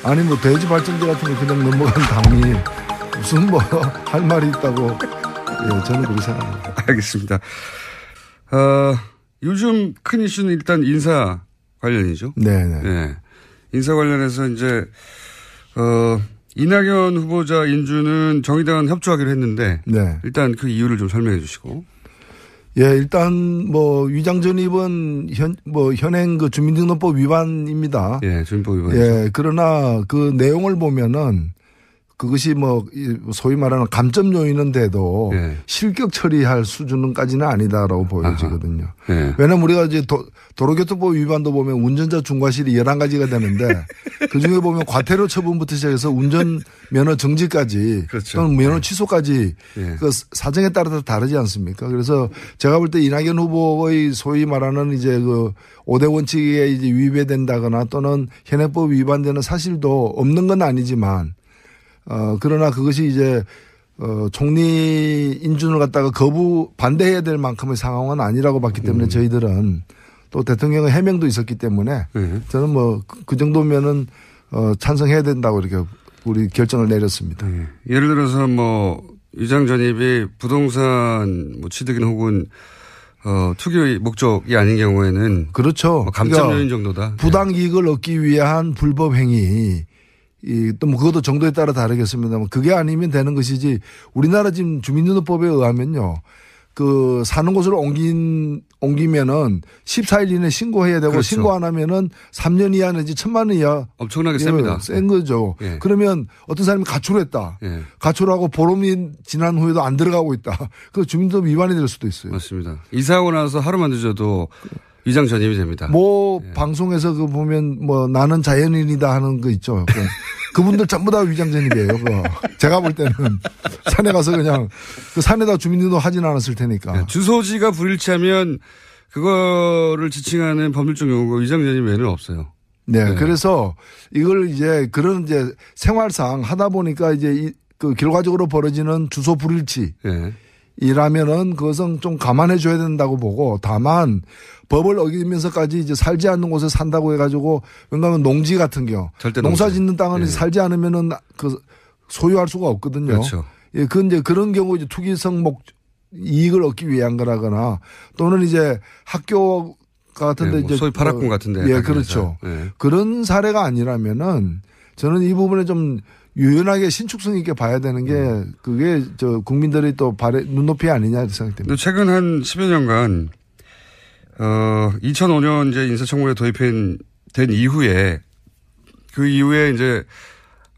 아니 뭐 대지 발전기 같은 거 그냥 넘어간 당이 무슨 뭐 할 말이 있다고 예, 저는 그렇게 생각합니다. 알겠습니다. 요즘 큰 이슈는 일단 인사 관련이죠. 네네. 네. 인사 관련해서 이제 이낙연 후보자 인준은 정의당은 협조하기로 했는데 네. 일단 그 이유를 좀 설명해 주시고. 예, 일단 뭐 위장 전입은 현행 그 주민등록법 위반입니다. 예, 주민법 위반이죠. 예, 그러나 그 내용을 보면은 그것이 뭐 소위 말하는 감점 요인은 돼도 예. 실격 처리할 수준까지는 아니다라고 보여지거든요. 예. 왜냐하면 우리가 이제 도로교통법 위반도 보면 운전자 중과실이 11가지가 되는데 그중에 보면 과태료 처분부터 시작해서 운전면허 정지까지 그렇죠. 또는 면허 취소까지 예. 그 사정에 따라서 다르지 않습니까? 그래서 제가 볼 때 이낙연 후보의 소위 말하는 이제 그 5대 원칙에 이제 위배된다거나 또는 현행법 위반되는 사실도 없는 건 아니지만 그러나 그것이 이제 총리 인준을 갖다가 반대해야 될 만큼의 상황은 아니라고 봤기 때문에 저희들은 또 대통령의 해명도 있었기 때문에 저는 뭐 그 정도면은 찬성해야 된다고 이렇게 우리 결정을 내렸습니다. 네. 예를 들어서 뭐 위장 전입이 부동산 뭐 취득인 혹은 투기 목적이 아닌 경우에는 그렇죠. 뭐 감점 요인 정도다. 부당 이익을 얻기 위한 불법 행위. 또 뭐 그것도 정도에 따라 다르겠습니다만 그게 아니면 되는 것이지 우리나라 지금 주민등록법에 의하면요. 그 사는 곳을 옮기면은 14일 이내 신고해야 되고 그렇죠. 신고 안 하면은 3년 이하 내지 1,000만 원 이하. 엄청나게 셉니다. 센 거죠. 예. 그러면 어떤 사람이 가출했다. 예. 가출하고 보름이 지난 후에도 안 들어가고 있다. 그 주민등록 위반이 될 수도 있어요. 맞습니다. 이사하고 나서 하루만 늦어도 위장 전입이 됩니다. 뭐 방송에서 그 보면 뭐 나는 자연인이다 하는 거 있죠. 그분들 전부 다 위장 전입이에요. 그거. 제가 볼 때는 산에 가서 그냥 그 산에다 주민등록 하진 않았을 테니까. 네, 주소지가 불일치하면 그거를 지칭하는 법률적 용어가 위장 전입 외에는 없어요. 네, 네. 그래서 이걸 이제 그런 이제 생활상 하다 보니까 이제 그 결과적으로 벌어지는 주소 불일치. 네. 이라면은 그것은 좀 감안해 줘야 된다고 보고 다만 법을 어기면서까지 이제 살지 않는 곳에 산다고 해가지고 왜냐하면 농지 같은 경우 농사 짓는 땅은 살지 않으면은 그 소유할 수가 없거든요. 그렇죠. 예, 그 이제 그런 경우 이제 투기성 이익을 얻기 위한 거라거나 또는 이제 학교 같은데 네, 뭐 이제 소위 파락군 같은데. 예, 그렇죠. 네. 그런 사례가 아니라면은 저는 이 부분에 좀 유연하게 신축성 있게 봐야 되는 게 그게 저 국민들이 또 눈높이 아니냐 생각됩니다. 최근 한 10여 년간 2005년 이제 인사청문회 도입된 이후에 그 이후에 이제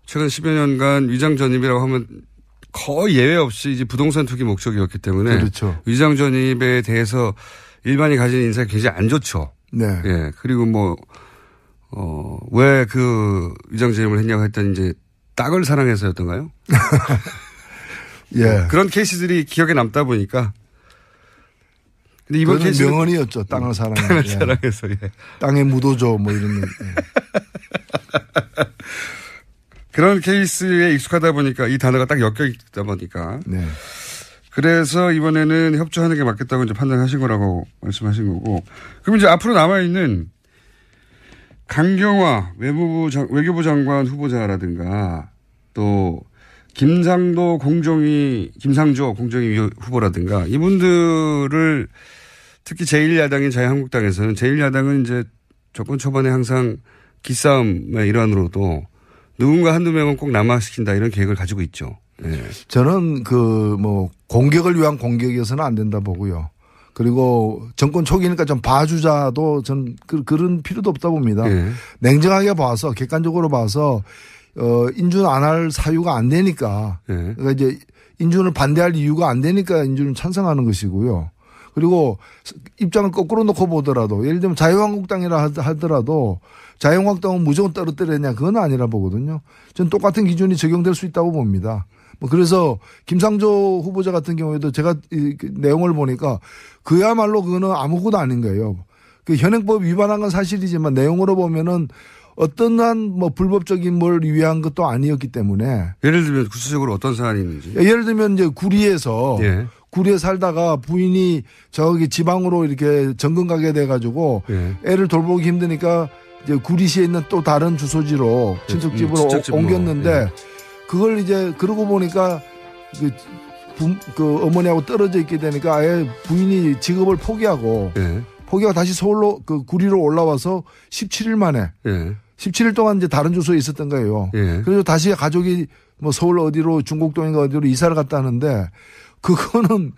최근 10여 년간 위장 전입이라고 하면 거의 예외 없이 이제 부동산 투기 목적이었기 때문에 그렇죠. 위장 전입에 대해서 일반이 가진 인상이 굉장히 안 좋죠. 네. 예. 그리고 뭐 왜 그 위장 전입을 했냐고 했더니 이제 땅을 사랑해서였던가요? 예. 그런 케이스들이 기억에 남다 보니까. 근데 이번 케이스는 명언이었죠. 땅을 사랑해. 땅을 사랑해서. 예. 땅에 묻어줘 뭐 이런. 예. 그런 케이스에 익숙하다 보니까 이 단어가 딱 엮여 있다 보니까. 네. 그래서 이번에는 협조하는 게 맞겠다고 이제 판단하신 거라고 말씀하신 거고. 그럼 이제 앞으로 남아있는 강경화 외교부 장관 후보자라든가 또 김상조 공정위 후보라든가 이분들을 특히 제1야당인 자유한국당에서는 제1야당은 이제 정권 초반에 항상 기싸움의 일환으로도 누군가 한두 명은 꼭 남아시킨다 이런 계획을 가지고 있죠. 네. 저는 공격을 위한 공격이어서는 안 된다 보고요. 그리고 정권 초기니까 좀 봐주자도 전 그런 필요도 없다 봅니다. 네. 냉정하게 봐서 객관적으로 봐서 인준 안 할 사유가 안 되니까 네. 그러니까 이제 인준을 반대할 이유가 안 되니까 인준을 찬성하는 것이고요. 그리고 입장을 거꾸로 놓고 보더라도 예를 들면 자유한국당이라 하더라도 자유한국당은 무조건 떨어뜨렸냐 그건 아니라 보거든요. 전 똑같은 기준이 적용될 수 있다고 봅니다. 그래서 김상조 후보자 같은 경우에도 제가 이 내용을 보니까 그야말로 그거는 아무것도 아닌 거예요. 그 현행법 위반한 건 사실이지만 내용으로 보면은 어떠한 불법적인 뭘 위한 것도 아니었기 때문에. 예를 들면 구체적으로 어떤 사안이 있는지. 예를 들면 이제 구리에서 예. 구리에 살다가 부인이 저기 지방으로 이렇게 전근 가게 돼가지고 애를 돌보기 힘드니까 이제 구리시에 있는 또 다른 주소지로 친척집으로 옮겼는데 예. 그걸 이제 그러고 보니까 그 어머니하고 떨어져 있게 되니까 아예 부인이 직업을 포기하고 예. 다시 서울로 그 구리로 올라와서 17일 만에 예. 17일 동안 이제 다른 주소에 있었던 거예요. 예. 그래서 다시 가족이 뭐 서울 어디로 중곡동인가 어디로 이사를 갔다 하는데 그거는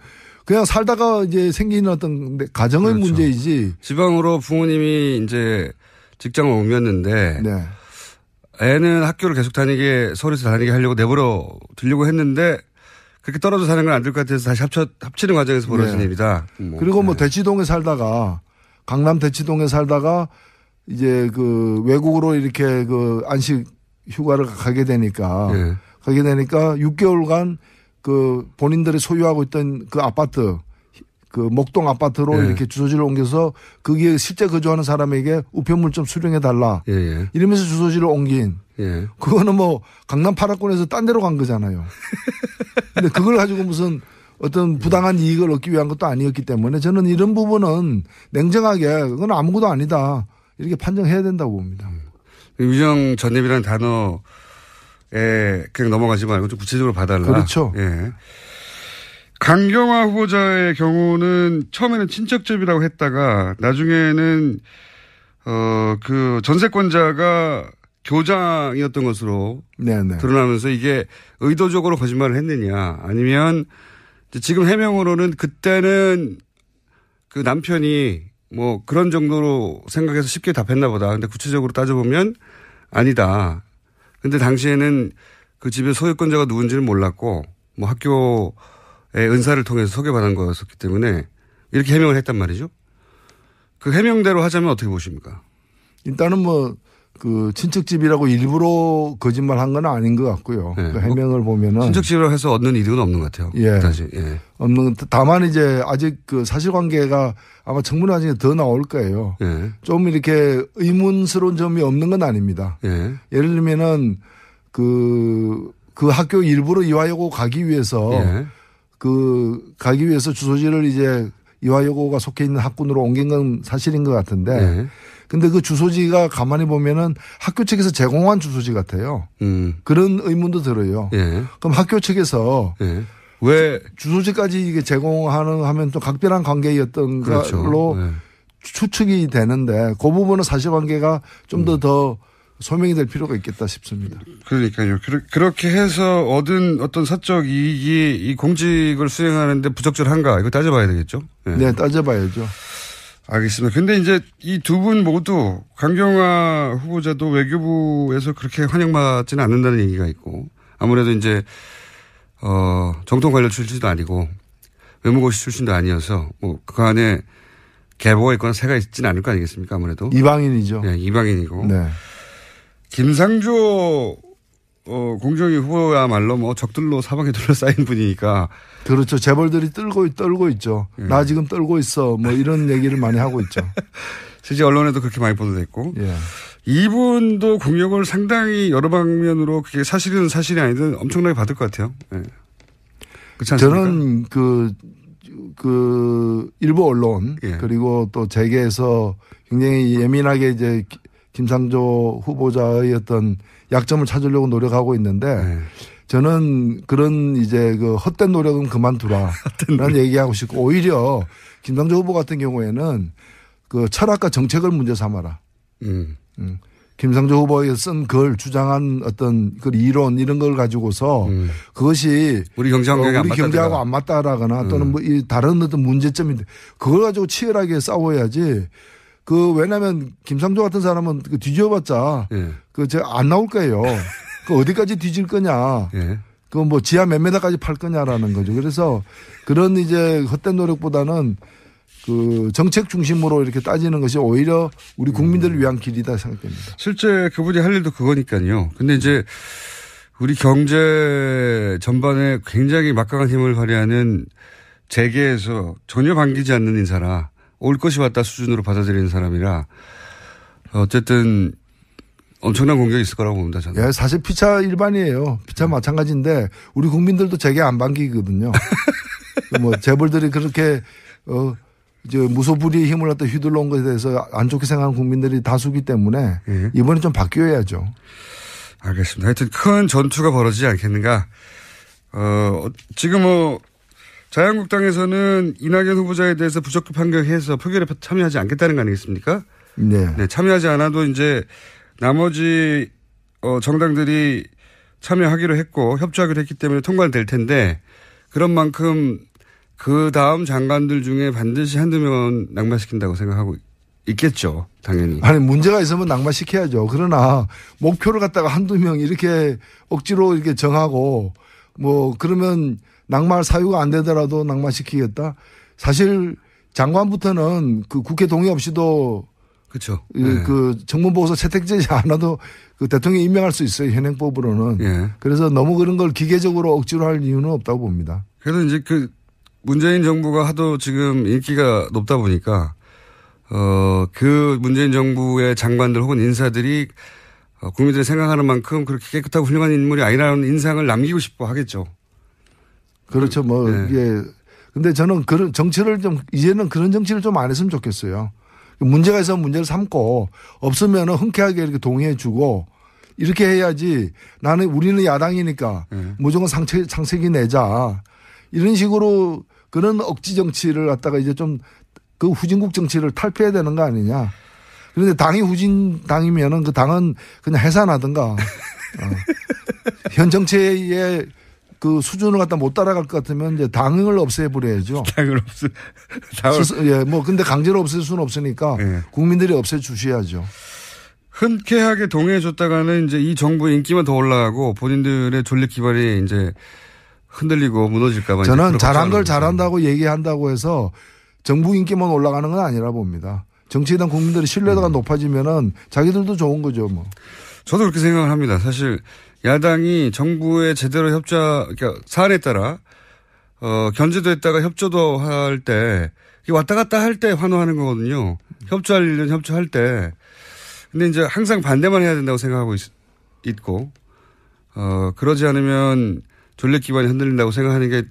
그냥 살다가 이제 생기는 어떤 가정의 그렇죠. 문제이지. 지방으로 부모님이 이제 직장을 옮겼는데 네. 애는 학교를 계속 서울에서 다니게 하려고 내버려 두려고 했는데 그렇게 떨어져 사는 건 안 될 것 같아서 다시 합치는 과정에서 벌어진 네. 일이다. 그리고 뭐 대치동에 살다가 강남 대치동에 살다가 이제 그 외국으로 이렇게 그 안식 휴가를 가게 되니까 6개월간 그 본인들이 소유하고 있던 그 아파트 그 목동 아파트로 이렇게 주소지를 옮겨서 거기에 실제 거주하는 사람에게 우편물 좀 수령해 달라. 이러면서 주소지를 옮긴. 그거는 뭐 강남 8학군에서 딴 데로 간 거잖아요. 근데 그걸 가지고 무슨 어떤 부당한 이익을 얻기 위한 것도 아니었기 때문에 저는 이런 부분은 냉정하게 그건 아무것도 아니다. 이렇게 판정해야 된다고 봅니다. 위정 전입이라는 단어에 그냥 넘어가지 말고 좀 구체적으로 봐달라. 그렇죠. 예. 강경화 후보자의 경우는 처음에는 친척집이라고 했다가 나중에는 그 전세권자가 교장이었던 것으로 네네. 드러나면서 이게 의도적으로 거짓말을 했느냐 아니면 지금 해명으로는 그때는 그 남편이 뭐 그런 정도로 생각해서 쉽게 답했나 보다. 근데 구체적으로 따져보면 아니다. 근데 당시에는 그 집의 소유권자가 누군지는 몰랐고 뭐 학교의 은사를 통해서 소개받은 거였었기 때문에 이렇게 해명을 했단 말이죠. 그 해명대로 하자면 어떻게 보십니까? 일단은 뭐 그 친척집이라고 일부러 거짓말 한 건 아닌 것 같고요. 네. 그 해명을 보면은. 친척집이라고 해서 얻는 이득은 없는 것 같아요. 예. 다시. 예. 다만 이제 아직 그 사실관계가 아마 청문회 나중에 더 나올 거예요. 예. 좀 이렇게 의문스러운 점이 없는 건 아닙니다. 예. 예를 들면은 그 학교 일부러 이화여고 가기 위해서 가기 위해서 주소지를 이제 이화여고가 속해 있는 학군으로 옮긴 건 사실인 것 같은데 근데 그 주소지가 가만히 보면은 학교 측에서 제공한 주소지 같아요. 그런 의문도 들어요. 그럼 학교 측에서 왜 주소지까지 이게 제공하면 좀 각별한 관계였던 그렇죠. 걸로 추측이 되는데 그 부분은 사실관계가 좀 더 소명이 될 필요가 있겠다 싶습니다. 그러니까요. 그렇게 해서 얻은 어떤 사적 이익이 이 공직을 수행하는데 부적절한가 이거 따져봐야 되겠죠. 네, 따져봐야죠. 알겠습니다. 근데 이제 이 두 분 모두 강경화 후보자도 외교부에서 그렇게 환영받지는 않는다는 얘기가 있고 아무래도 이제 정통 관료 출신도 아니고 외무고시 출신도 아니어서 뭐 그 안에 계보가 있거나 새가 있지는 않을 거 아니겠습니까? 아무래도 이방인이죠. 네, 이방인이고. 네. 김상조 공정위 후보야말로 뭐 적들로 사방에 둘러싸인 분이니까. 그렇죠. 재벌들이 떨고 있죠. 나 지금 떨고 있어. 뭐 이런 얘기를 많이 하고 있죠. 실제 언론에도 그렇게 많이 보도됐고. 이분도 공격을 상당히 여러 방면으로 그게 사실이든 사실이 아니든 엄청나게 받을 것 같아요. 그렇지 않습니까? 저는 그 일부 언론 그리고 또 재계에서 굉장히 예민하게 이제 김상조 후보자의 어떤 약점을 찾으려고 노력하고 있는데 저는 그런 이제 그 헛된 노력은 그만두라. 라는 얘기하고 싶고 오히려 김상조 후보 같은 경우에는 그 철학과 정책을 문제 삼아라. 김상조 후보가 쓴 글 주장한 어떤 그 이론 이런 걸 가지고서 그것이 우리 경제하고 안 맞다라거나 또는 뭐 다른 어떤 문제점인데 그걸 가지고 치열하게 싸워야지. 왜냐면 김상조 같은 사람은 뒤져봤자 안 나올 거예요. 어디까지 뒤질 거냐. 그 뭐 지하 몇 메다까지 팔 거냐라는 거죠. 그래서 그런 이제 헛된 노력보다는 그 정책 중심으로 이렇게 따지는 것이 오히려 우리 국민들을 위한 길이다 생각됩니다. 실제 그분이 할 일도 그거니까요. 근데 이제 우리 경제 전반에 굉장히 막강한 힘을 발휘하는 재계에서 전혀 반기지 않는 인사라 올 것이 왔다 수준으로 받아들이는 사람이라 어쨌든 엄청난 공격이 있을 거라고 봅니다. 저는. 예, 사실 피차 일반이에요. 피차 마찬가지인데 우리 국민들도 재계 안 반기거든요. 뭐 재벌들이 그렇게 이제 무소불위의 힘을 갖다 휘둘러 온 것에 대해서 안 좋게 생각하는 국민들이 다수기 때문에 이번에 좀 바뀌어야죠. 알겠습니다. 하여튼 큰 전투가 벌어지지 않겠는가. 지금 자유한국당에서는 이낙연 후보자에 대해서 부적격 판결해서 표결에 참여하지 않겠다는 거 아니겠습니까? 네. 참여하지 않아도 이제 나머지 정당들이 참여하기로 했고 협조하기로 했기 때문에 통과는 될 텐데 그런 만큼 그 다음 장관들 중에 반드시 한두 명 낙마시킨다고 생각하고 있겠죠. 당연히. 아니 문제가 있으면 낙마시켜야죠. 그러나 목표를 갖다가 한두 명 이렇게 억지로 이렇게 정하고 그러면 낙마할 사유가 안 되더라도 낙마시키겠다. 사실 장관부터는 그 국회 동의 없이도 그렇죠. 그 정무보고서 채택되지 않아도 그 대통령이 임명할 수 있어요. 현행법으로는. 예. 그래서 너무 그런 걸 기계적으로 억지로 할 이유는 없다고 봅니다. 그래도 이제 그 문재인 정부가 하도 지금 인기가 높다 보니까 그 문재인 정부의 장관들 혹은 인사들이 국민들이 생각하는 만큼 그렇게 깨끗하고 훌륭한 인물이 아니라는 인상을 남기고 싶어 하겠죠. 그렇죠. 이게 근데 저는 그런 정치를 이제는 그런 정치를 좀 안 했으면 좋겠어요. 문제가 있으면 문제를 삼고 없으면 흔쾌하게 이렇게 동의해 주고 이렇게 해야지 우리는 야당이니까 무조건 상책이 내자. 이런 식으로 그런 억지 정치를 갖다가 이제 좀 그 후진국 정치를 탈피해야 되는 거 아니냐. 그런데 당이 후진당이면은 그 당은 그냥 해산하든가. 현 정치의 그 수준을 갖다 못 따라갈 것 같으면 이제 당을 없애버려야죠. 근데 강제로 없앨 수는 없으니까 국민들이 없애주셔야죠. 흔쾌하게 동의해줬다가는 이제 이 정부의 인기만 더 올라가고 본인들의 존립 기반이 이제 흔들리고 무너질까봐. 저는 잘한 걸 잘한다고 얘기한다고 해서 정부 인기만 올라가는 건 아니라 봅니다. 정치에 대한 국민들의 신뢰도가 높아지면은 자기들도 좋은 거죠, 저도 그렇게 생각을 합니다. 사실 야당이 정부에 제대로 그러니까 사안에 따라 견제도 했다가 협조도 할 때 왔다 갔다 할 때 환호하는 거거든요. 협조할 일은 협조할 때. 근데 이제 항상 반대만 해야 된다고 생각하고 있고 그러지 않으면 존립 기반이 흔들린다고 생각하는 게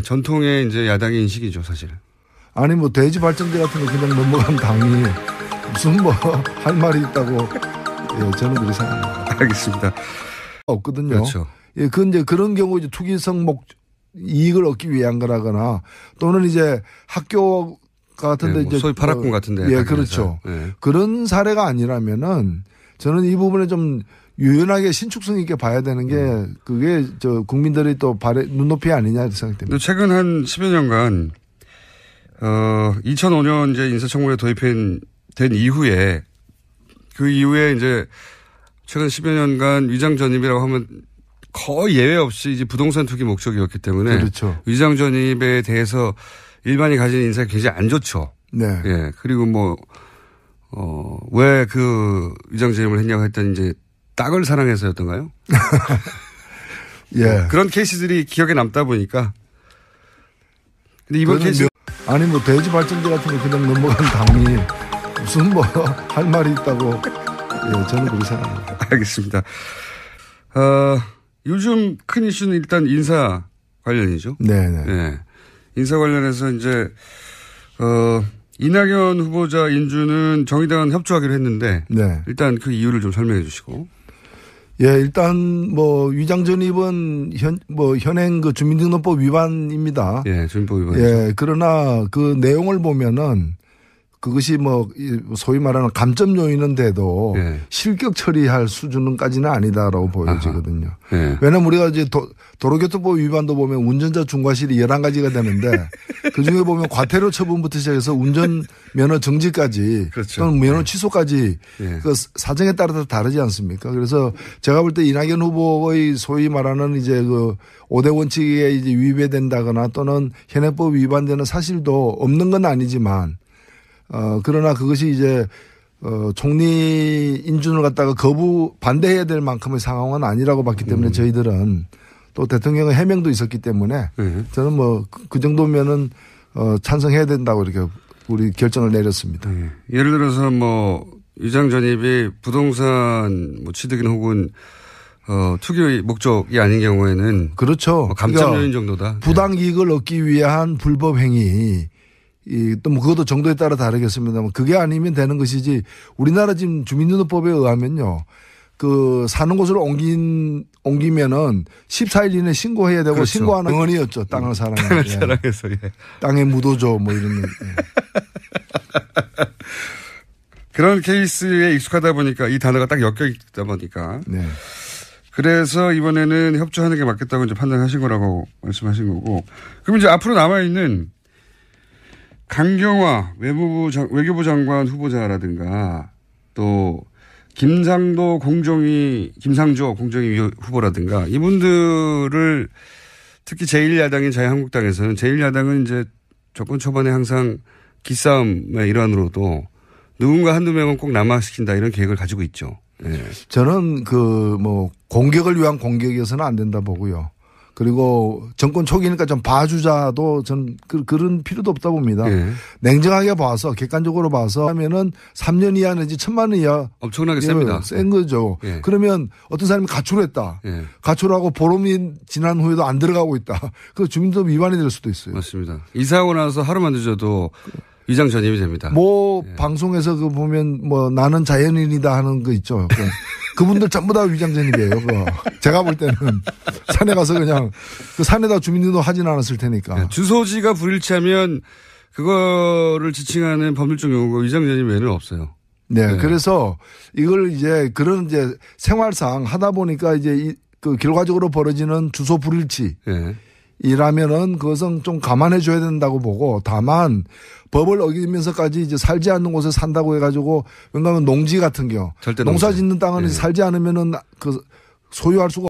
전통의 이제 야당의 인식이죠, 사실. 아니 돼지 발전대 같은 거 그냥 넘어간 당이 무슨 할 말이 있다고 저는 그렇게 생각합니다. 알겠습니다. 없거든요. 그렇죠. 그건 이제 그런 경우 이제 투기성 이익을 얻기 위한 거라거나 또는 이제 학교 같은데 이제 소위 파락군 같은데. 예, 그렇죠. 그런 사례가 아니라면은 저는 이 부분에 좀 유연하게 신축성 있게 봐야 되는 게 그게 국민들이 또 눈높이 아니냐 생각됩니다. 최근 한 10여 년간 2005년 이제 인사청문회 도입된 이후에 그 이후에 이제 최근 10여 년간 위장 전입이라고 하면 거의 예외 없이 이제 부동산 투기 목적이었기 때문에 그렇죠. 위장 전입에 대해서 일반이 가진 인사가 굉장히 안 좋죠. 네. 예. 그리고 왜 그 위장 전입을 했냐고 했더니 이제 땅을 사랑해서였던가요? 예. 그런 케이스들이 기억에 남다 보니까. 근데 이번 케이스. 아니 돼지 발전대 같은 거 그냥 넘어간 당이 무슨 할 말이 있다고. 저는 그렇게 생각합니다. 알겠습니다. 요즘 큰 이슈는 일단 인사 관련이죠. 네네. 네. 인사 관련해서 이제, 이낙연 후보자 인준은 정의당은 협조하기로 했는데. 네. 일단 그 이유를 좀 설명해 주시고. 예, 일단 위장 전입은 현행 그 주민등록법 위반입니다. 예, 주민법 위반이죠. 예, 그러나 그 내용을 보면은 그것이 소위 말하는 감점 요인은 돼도 실격 처리할 수준까지는 아니다라고 보여지거든요. 왜냐하면 우리가 이제 도로교통법 위반도 보면 운전자 중과실이 11가지가 되는데 그중에 보면 과태료 처분부터 시작해서 운전면허 정지까지 그렇죠. 또는 면허 취소까지 그 사정에 따라서 다르지 않습니까? 그래서 제가 볼 때 이낙연 후보의 소위 말하는 이제 그 5대 원칙에 이제 위배된다거나 또는 현행법 위반되는 사실도 없는 건 아니지만 그러나 그것이 이제, 총리 인준을 갖다가 반대해야 될 만큼의 상황은 아니라고 봤기 때문에 저희들은 또 대통령의 해명도 있었기 때문에 저는 그 정도면은, 찬성해야 된다고 이렇게 우리 결정을 내렸습니다. 예를 들어서 위장 전입이 부동산 취득인 혹은 투기 목적이 아닌 경우에는. 그렇죠. 감점 요인 정도다. 부당 이익을 얻기 위한 불법 행위. 또 뭐 그것도 정도에 따라 다르겠습니다만 그게 아니면 되는 것이지 우리나라 지금 주민등록법에 의하면요. 그 사는 곳을 옮기면은 14일 이내 신고해야 되고 그렇죠. 신고하는 응언이었죠. 땅을 사랑해서. 땅을 사랑해서. 예. 땅에 묻어줘 뭐 이런. 예. 그런 케이스에 익숙하다 보니까 이 단어가 딱 엮여 있다 보니까. 네. 그래서 이번에는 협조하는 게 맞겠다고 이제 판단하신 거라고 말씀하신 거고. 그럼 이제 앞으로 남아있는 강경화 외교부 장관 후보자라든가 또 김상조 공정위 후보라든가 이분들을 특히 제1야당인 자유한국당에서는 제1야당은 이제 정권 초반에 항상 기싸움의 일환으로도 누군가 한두 명은 꼭 남아시킨다 이런 계획을 가지고 있죠. 네. 저는 공격을 위한 공격이어서는 안 된다 보고요. 그리고 정권 초기니까 좀 봐주자도 전 그런 필요도 없다 봅니다. 네. 냉정하게 봐서 객관적으로 봐서 하면은 3년 이하 내지 1,000만 원 이하 엄청나게 셉니다. 센 거죠. 네. 그러면 어떤 사람이 가출했다. 네. 가출하고 보름이 지난 후에도 안 들어가고 있다. 그 주민등록 위반이 될 수도 있어요. 맞습니다. 이사하고 나서 하루만 늦어도 위장 전입이 됩니다. 네. 방송에서 보면 나는 자연인이다 하는 거 있죠. 그분들 전부 다 위장 전입이에요. 제가 볼 때는 산에 가서 그냥 그 산에다 주민등록 하진 않았을 테니까. 네. 주소지가 불일치하면 그거를 지칭하는 법률적 용어가 위장 전입 외에는 없어요. 네. 그래서 이걸 그런 생활상 하다 보니까 그 결과적으로 벌어지는 주소 불일치. 네. 이라면은 그것은 좀 감안해 줘야 된다고 보고 다만 법을 어기면서까지 살지 않는 곳에 산다고 해가지고 왜냐하면 농지 같은 경우 농사 짓는 땅은 살지 않으면은 소유할 수가